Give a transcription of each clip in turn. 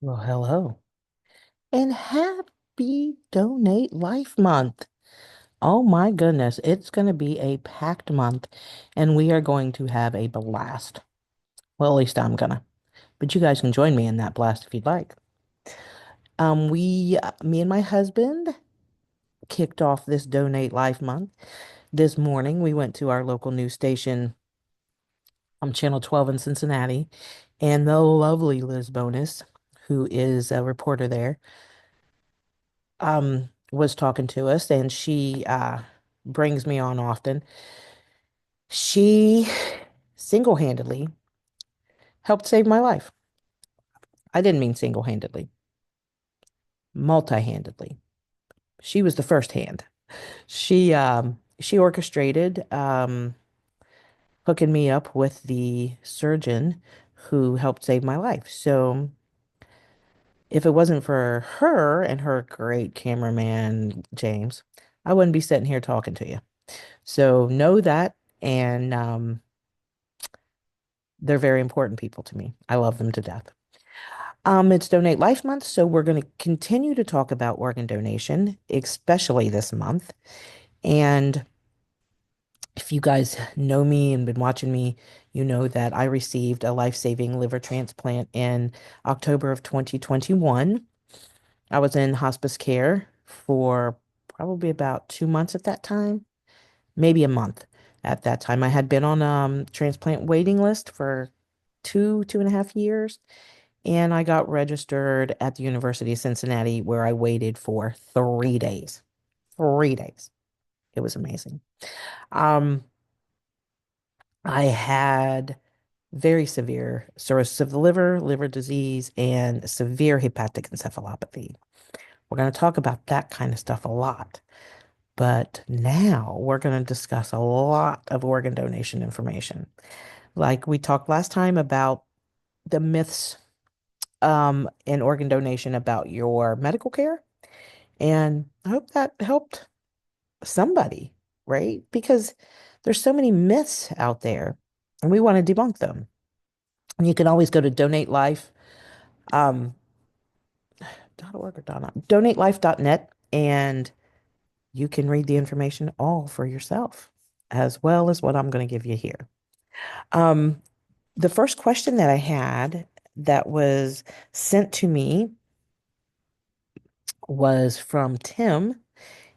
Well, hello. And happy Donate Life Month. Oh my goodness, it's going to be a packed month and we are going to have a blast. Well, at least I'm gonna. But you guys can join me in that blast if you'd like. Me and my husband kicked off this Donate Life Month. This morning, we went to our local news station, Channel 12 in Cincinnati, and the lovely Liz Bonus, who is a reporter there, was talking to us, and she brings me on often. She single-handedly helped save my life. I didn't mean single-handedly, multi-handedly. She was the first hand. She orchestrated hooking me up with the surgeon who helped save my life. So if it wasn't for her and her great cameraman, James, I wouldn't be sitting here talking to you. So know that, and they're very important people to me. I love them to death. It's Donate Life Month, so we're going to continue to talk about organ donation, especially this month. And if you guys know me and been watching me, you know that I received a life-saving liver transplant in October of 2021. I was in hospice care for probably about 2 months at that time, maybe a month at that time. I had been on transplant waiting list for 2.5 years, and I got registered at the University of Cincinnati where I waited for 3 days. 3 days. It was amazing. Um, I had very severe cirrhosis of the liver, liver disease, and severe hepatic encephalopathy. We're going to talk about that kind of stuff a lot. But now we're going to discuss a lot of organ donation information. Like we talked last time about the myths in organ donation about your medical care. And I hope that helped somebody, right? Because there's so many myths out there and we want to debunk them. And you can always go to donate life um, .org or donatelife.net, and you can read the information all for yourself, as well as what I'm going to give you here. Um, the first question that I had that was sent to me was from Tim,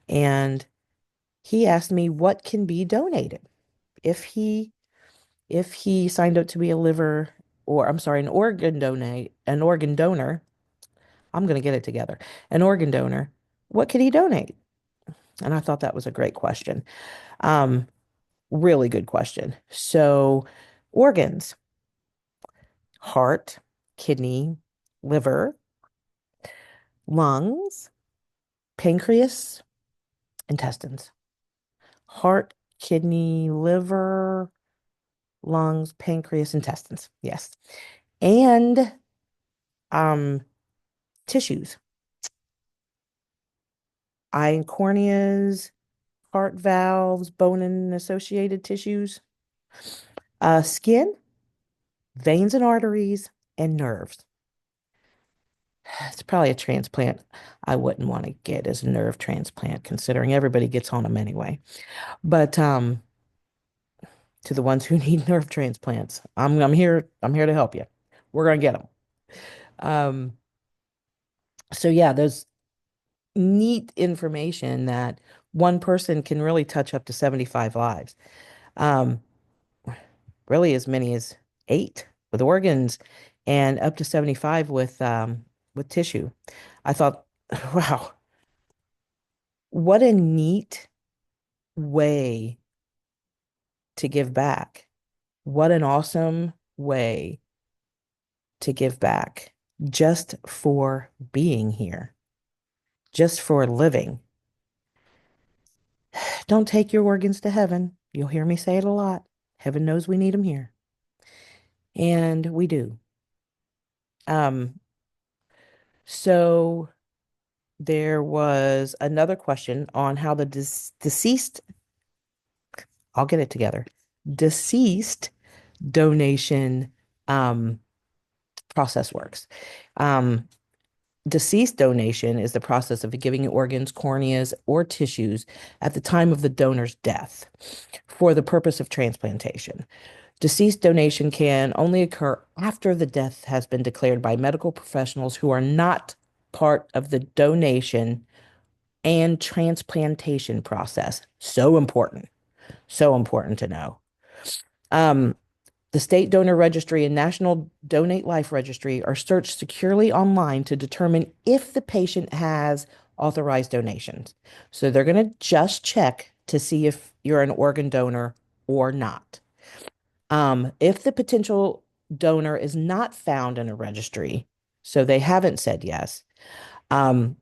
and he asked me what can be donated if he signed up to be a liver, or I'm sorry, an organ donor. I'm going to get it together. An organ donor. What could he donate? And I thought that was a great question. Um, Really good question. So, organs, heart, kidney, liver, lungs, pancreas, intestines. Heart, kidney, liver, lungs, pancreas, intestines. Yes. And um tissues, eye and corneas, heart valves, bone and associated tissues, skin, veins and arteries, and nerves. It's probably a transplant I wouldn't want to get as a nerve transplant, considering everybody gets on them anyway. But to the ones who need nerve transplants, I'm here to help you. We're gonna get them. Um, so yeah, there's neat information that one person can really touch up to 75 lives. Um, really as many as 8 with organs and up to 75 with tissue. I thought, wow, what a neat way to give back. What an awesome way to give back just for being here, just for living. Don't take your organs to heaven. You'll hear me say it a lot. Heaven knows we need them here. And we do. Um, so there was another question on how the deceased, I'll get it together, deceased donation um, process works. Um, Deceased donation is the process of giving organs, corneas, or tissues at the time of the donor's death for the purpose of transplantation. Deceased donation can only occur after the death has been declared by medical professionals who are not part of the donation and transplantation process. So important to know. Um, the State Donor Registry and National Donate Life Registry are searched securely online to determine if the patient has authorized donations. So they're going to just check to see if you're an organ donor or not. If the potential donor is not found in a registry, so they haven't said yes, um,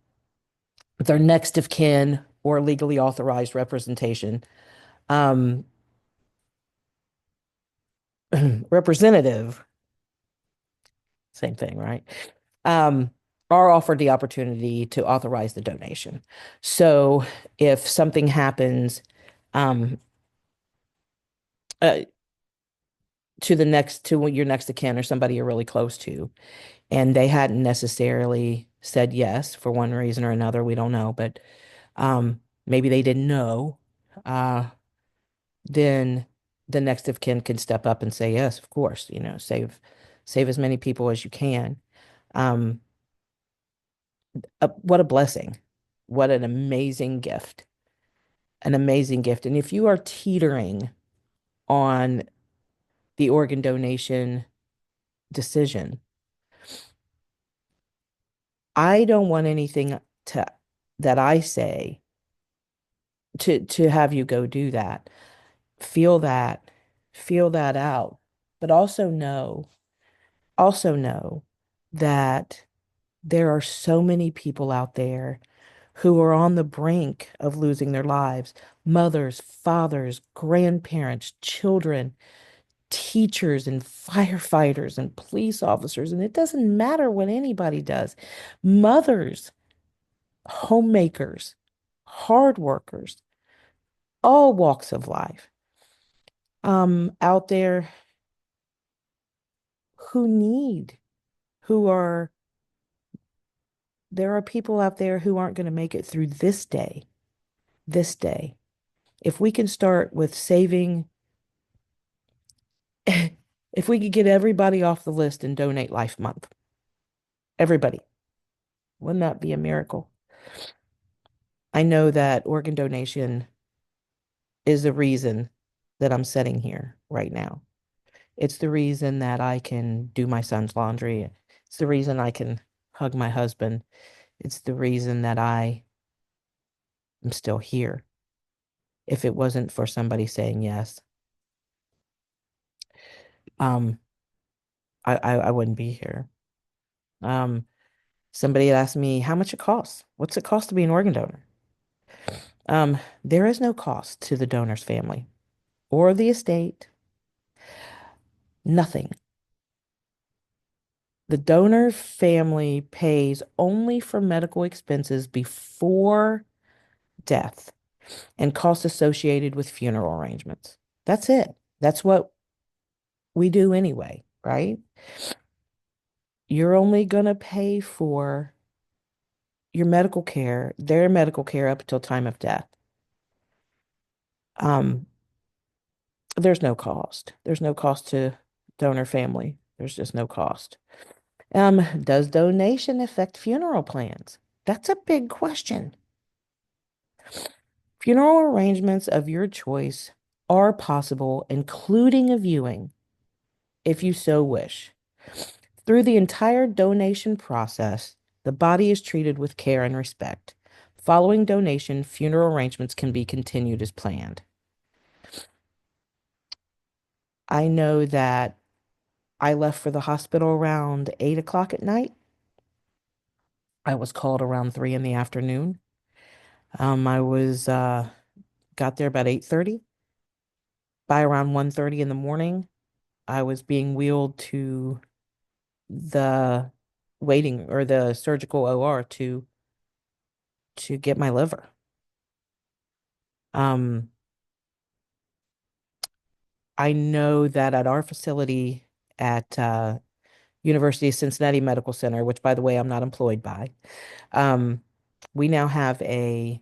their next of kin or legally authorized representation, um, representative, same thing, right? Um, are offered the opportunity to authorize the donation. So if something happens, um, uh, to your next of kin or somebody you're really close to, and they hadn't necessarily said yes for one reason or another, we don't know, but maybe they didn't know, uh, then the next of kin can step up and say yes, of course, save as many people as you can. Um, what a blessing. What an amazing gift. An amazing gift. And if you are teetering on the organ donation decision, I don't want anything to that I say to have you go do that. Feel that, feel that out, but also know that there are so many people out there who are on the brink of losing their lives. Mothers, fathers, grandparents, children, teachers, and firefighters, and police officers. And it doesn't matter what anybody does. Mothers, homemakers, hard workers, all walks of life, out there who need, who are, there are people out there who aren't going to make it through this day. If we can start with saving, if we could get everybody off the list and donate Life Month, everybody, wouldn't that be a miracle? I know that organ donation is the reason that I'm sitting here right now. It's the reason that I can do my son's laundry. It's the reason I can hug my husband. It's the reason that I am still here. If it wasn't for somebody saying yes, um, I wouldn't be here. Um, Somebody had asked me how much it costs. What's it cost to be an organ donor? There is no cost to the donor's family or the estate. Nothing. The donor family pays only for medical expenses before death and costs associated with funeral arrangements. That's it. That's what we do anyway, right? You're only going to pay for your medical care, their medical care up until time of death. Um, there's no cost. There's no cost to donor family. There's just no cost. Does donation affect funeral plans? That's a big question. Funeral arrangements of your choice are possible, including a viewing, if you so wish. Through the entire donation process, the body is treated with care and respect. Following donation, funeral arrangements can be continued as planned. I know that I left for the hospital around 8 o'clock at night. I was called around 3 in the afternoon. I was got there about 8:30. By around 1:30 in the morning, I was being wheeled to the waiting or the surgical OR to get my liver. Um, I know that at our facility at University of Cincinnati Medical Center, which by the way, I'm not employed by. Um, we now have a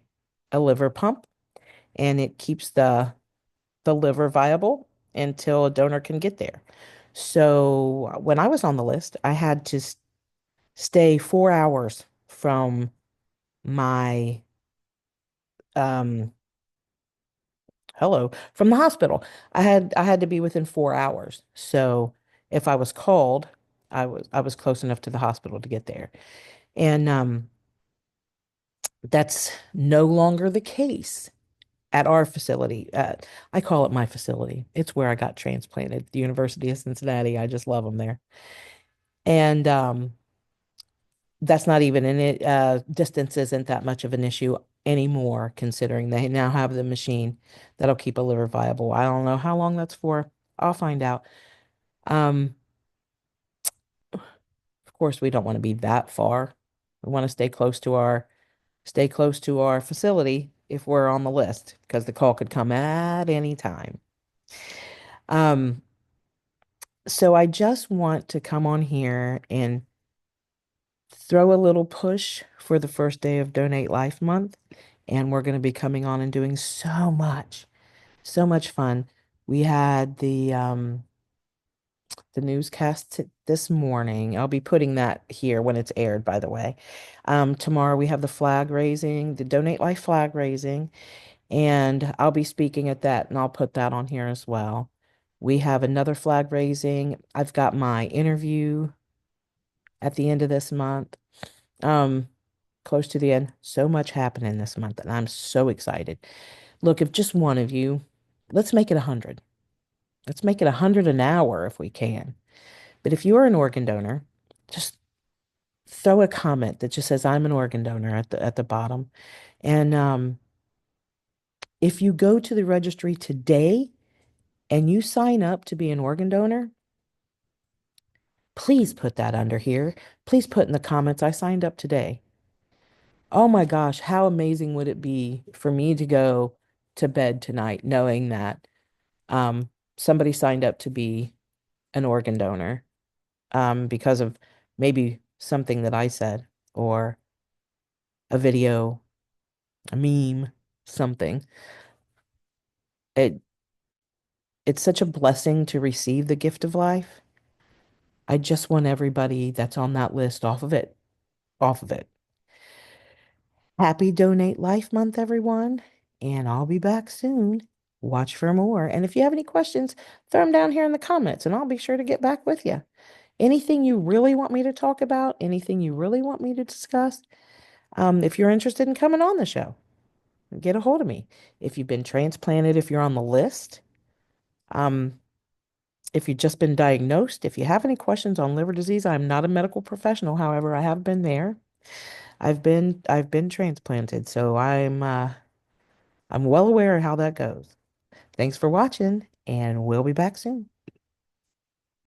liver pump and it keeps the liver viable until a donor can get there. So when I was on the list, I had to stay 4 hours from my um from the hospital. I had to be within 4 hours. So if I was called, I was close enough to the hospital to get there. And that's no longer the case at our facility. I call it my facility. It's where I got transplanted, the University of Cincinnati. I just love them there. And that's not even in it. Distance isn't that much of an issue anymore, considering they now have the machine that'll keep a liver viable. I don't know how long that's for. I'll find out. Um, of course, we don't want to be that far. We want to stay close to our facility if we're on the list, because the call could come at any time. Um, so I just want to come on here and throw a little push for the first day of Donate Life Month. And we're going to be coming on and doing so much fun. We had the newscast this morning. I'll be putting that here when it's aired, by the way. Tomorrow we have the flag raising, the Donate Life flag raising, and I'll be speaking at that, and I'll put that on here as well. We have another flag raising. I've got my interview at the end of this month. Um, Close to the end. So much happening this month, and I'm so excited. Look, if just one of you, let's make it 100. Let's make it 100 an hour if we can. But if you're an organ donor, just throw a comment that just says I'm an organ donor at the bottom. And if you go to the registry today and you sign up to be an organ donor, please put that under here. Please put in the comments I signed up today. Oh my gosh, how amazing would it be for me to go to bed tonight knowing that somebody signed up to be an organ donor because of maybe something that I said or a video, a meme, something. It it's such a blessing to receive the gift of life. I just want everybody that's on that list off of it, off of it. Happy Donate Life Month, everyone, and I'll be back soon. Watch for more. And if you have any questions, throw them down here in the comments and I'll be sure to get back with you. Anything you really want me to talk about, anything you really want me to discuss, if you're interested in coming on the show, get a hold of me. If you've been transplanted, if you're on the list, um, if you've just been diagnosed, if you have any questions on liver disease, I'm not a medical professional. However, I have been there. I've been transplanted, so I'm well aware of how that goes. Thanks for watching, and we'll be back soon.